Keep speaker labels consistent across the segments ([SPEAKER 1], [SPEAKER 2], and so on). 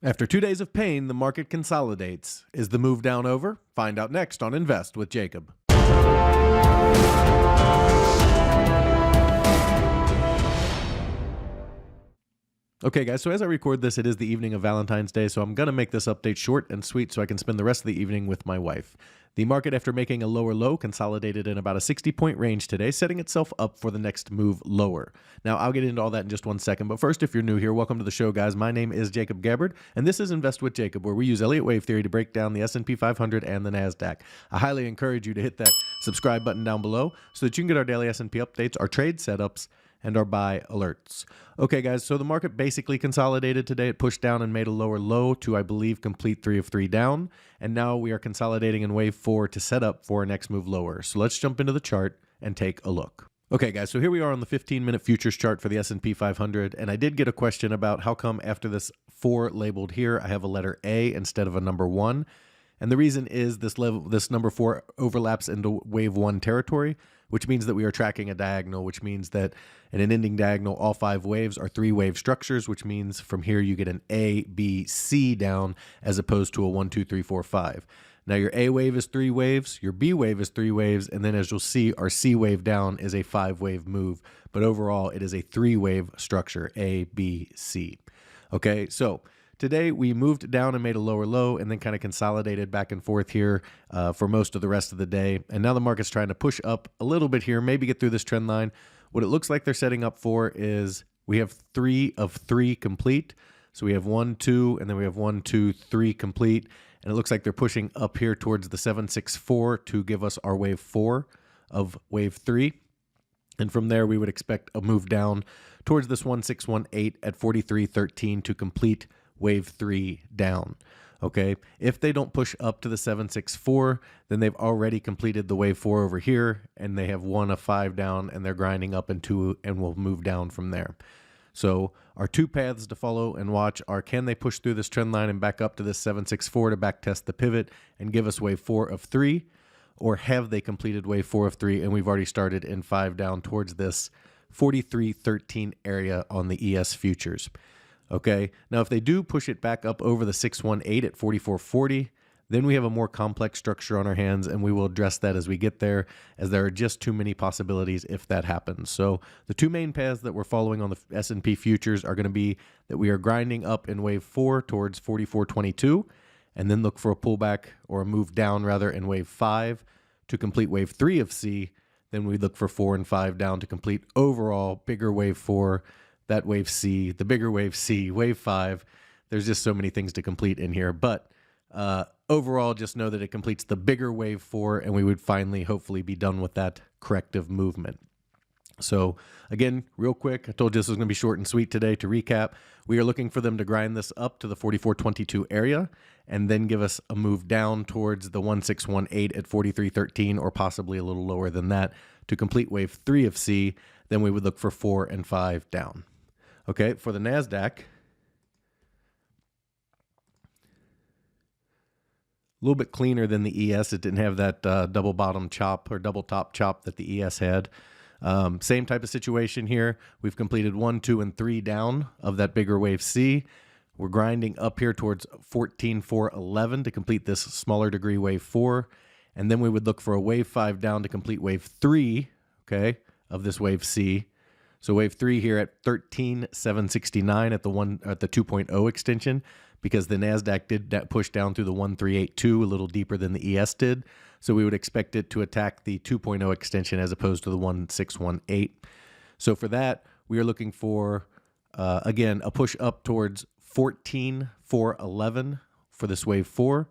[SPEAKER 1] After 2 days of pain, the market consolidates. Is the move down over? Find out next on Invest with Jacob. Okay, guys, so as I record this, it is the evening of Valentine's Day, so I'm going to make this update short and sweet so I can spend the rest of the evening with my wife. The market, after making a lower low, consolidated in about a 60-point range today, setting itself up for the next move lower. Now, I'll get into all that in just 1 second, but first, if you're new here, welcome to the show, guys. My name is Jacob Gabbard, and this is Invest with Jacob, where we use Elliott Wave Theory to break down the S&P 500 and the NASDAQ. I highly encourage you to hit that subscribe button down below so that you can get our daily S&P updates, our trade setups, and our buy alerts. Okay, guys, so the market basically consolidated today. It pushed down and made a lower low to, I believe, complete 3 of 3 down. And now we are consolidating in wave 4 to set up for our next move lower. So let's jump into the chart and take a look. Okay, guys, so here we are on the 15-minute futures chart for the S&P 500. And I did get a question about how come after this 4 labeled here, I have a letter A instead of a number 1. And the reason is this number 4 overlaps into wave 1 territory, which means that we are tracking a diagonal, which means that in an ending diagonal, all 5 waves are 3-wave structures, which means from here you get an A, B, C down as opposed to a 1, 2, 3, 4, 5. Now your A wave is 3 waves, your B wave is 3 waves, and then as you'll see, our C wave down is a 5-wave move. But overall, it is a 3-wave structure, A, B, C. Okay, so today, we moved down and made a lower low and then kind of consolidated back and forth here for most of the rest of the day. And now the market's trying to push up a little bit here, maybe get through this trend line. What it looks like they're setting up for is we have 3 of 3 complete. So we have 1, 2, and then we have 1, 2, 3 complete. And it looks like they're pushing up here towards the 764 to give us our wave 4 of wave 3. And from there, we would expect a move down towards this 1618 at 43.13 to complete wave 3 down. Okay, if they don't push up to the 764, then they've already completed the wave 4 over here, and they have 1 of 5 down, and they're grinding up into and will move down from there. So our 2 paths to follow and watch are, can they push through this trend line and back up to this 764 to back test the pivot and give us wave 4 of 3, or have they completed wave 4 of 3 and we've already started in 5 down towards this 43.13 area on the ES futures. Okay, now if they do push it back up over the 618 at 44.40, then we have a more complex structure on our hands, and we will address that as we get there, as there are just too many possibilities if that happens. So the 2 main paths that we're following on the S&P futures are going to be that we are grinding up in wave 4 towards 44.22, and then look for a pullback or a move down rather in wave 5 to complete wave 3 of C. Then we look for 4 and 5 down to complete overall bigger wave 4, that wave C, the bigger wave C, wave 5. There's just so many things to complete in here. But overall, just know that it completes the bigger wave 4, and we would finally, hopefully, be done with that corrective movement. So again, real quick, I told you this was going to be short and sweet today. To recap, we are looking for them to grind this up to the 44.22 area and then give us a move down towards the 1618 at 43.13, or possibly a little lower than that to complete wave 3 of C. Then we would look for 4 and 5 down. Okay, for the NASDAQ, a little bit cleaner than the ES. It didn't have that double bottom chop or double top chop that the ES had. Same type of situation here. We've completed 1, 2, and 3 down of that bigger wave C. We're grinding up here towards 14.411 to complete this smaller degree wave 4. And then we would look for a wave 5 down to complete wave 3, okay, of this wave C. So wave 3 here at 13.769 at the 2.0 extension, because the NASDAQ did push down through the 1382 a little deeper than the ES did. So we would expect it to attack the 2.0 extension as opposed to the 1618. So for that, we are looking for, again, a push up towards 14.411 for this wave 4,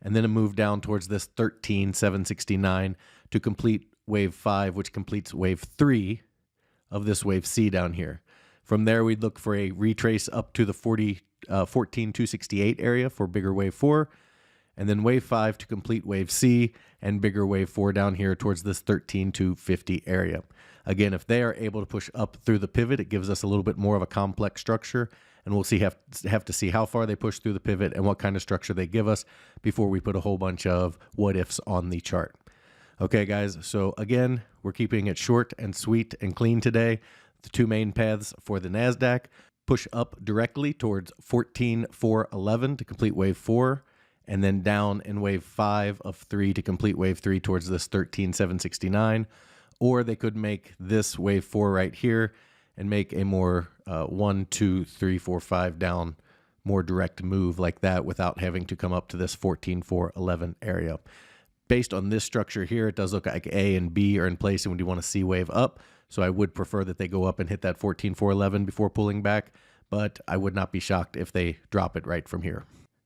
[SPEAKER 1] and then a move down towards this 13.769 to complete wave 5, which completes wave 3 of this wave C down here. From there, we'd look for a retrace up to the 14.268 area for bigger wave 4, and then wave 5 to complete wave C and bigger wave 4 down here towards this 13.250 area. Again, if they are able to push up through the pivot, it gives us a little bit more of a complex structure, and we'll have to see how far they push through the pivot and what kind of structure they give us before we put a whole bunch of what ifs on the chart. Okay, guys, so again, we're keeping it short and sweet and clean today. The 2 main paths for the NASDAQ: push up directly towards 14,411 to complete wave 4, and then down in wave 5 of 3 to complete wave 3 towards this 13,769. Or they could make this wave 4 right here and make a more 1, 2, 3, 4, 5 down, more direct move like that without having to come up to this 14,411 area. Based on this structure here, it does look like A and B are in place and when you want to see wave up. So I would prefer that they go up and hit that 14,411 before pulling back, but I would not be shocked if they drop it right from here.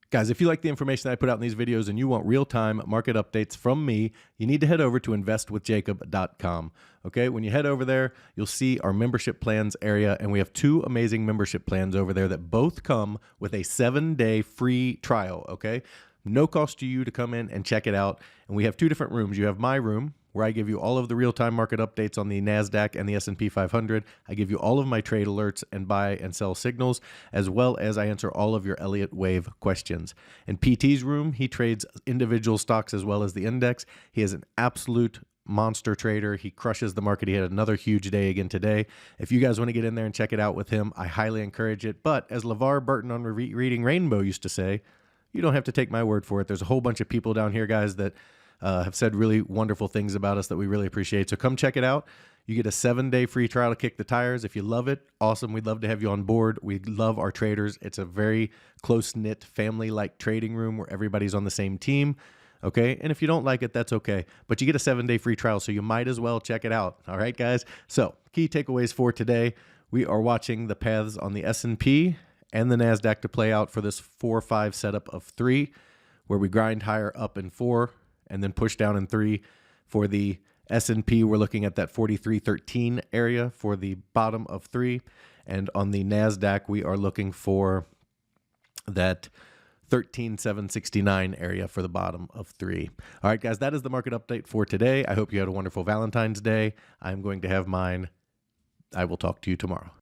[SPEAKER 1] Guys, if you like the information that I put out in these videos and you want real-time market updates from me, you need to head over to investwithjacob.com. Okay, when you head over there, you'll see our membership plans area, and we have 2 amazing membership plans over there that both come with a 7-day free trial, okay? No cost to you to come in and check it out. And we have 2 different rooms. You have my room, where I give you all of the real-time market updates on the NASDAQ and the SP 500. I give you all of my trade alerts and buy and sell signals, as well as I answer all of your Elliott Wave questions. In PT's room, he trades individual stocks as well as the index. He is an absolute monster trader. He crushes the market. He had another huge day again today. If you guys want to get in there and check it out with him, I highly encourage it. But as LeVar Burton on Reading Rainbow used to say, you don't have to take my word for it. There's a whole bunch of people down here, guys, that have said really wonderful things about us that we really appreciate. So come check it out. You get a 7-day free trial to kick the tires. If you love it, awesome. We'd love to have you on board. We love our traders. It's a very close-knit, family-like trading room where everybody's on the same team. Okay, and if you don't like it, that's okay. But you get a 7-day free trial, so you might as well check it out. All right, guys? So key takeaways for today. We are watching the paths on the S&P and the NASDAQ to play out for this 4-5 setup of 3, where we grind higher up in 4 and then push down in 3. For the S&P, we're looking at that 43.13 area for the bottom of 3. And on the NASDAQ, we are looking for that 13,769 area for the bottom of 3. All right, guys, that is the market update for today. I hope you had a wonderful Valentine's Day. I'm going to have mine. I will talk to you tomorrow.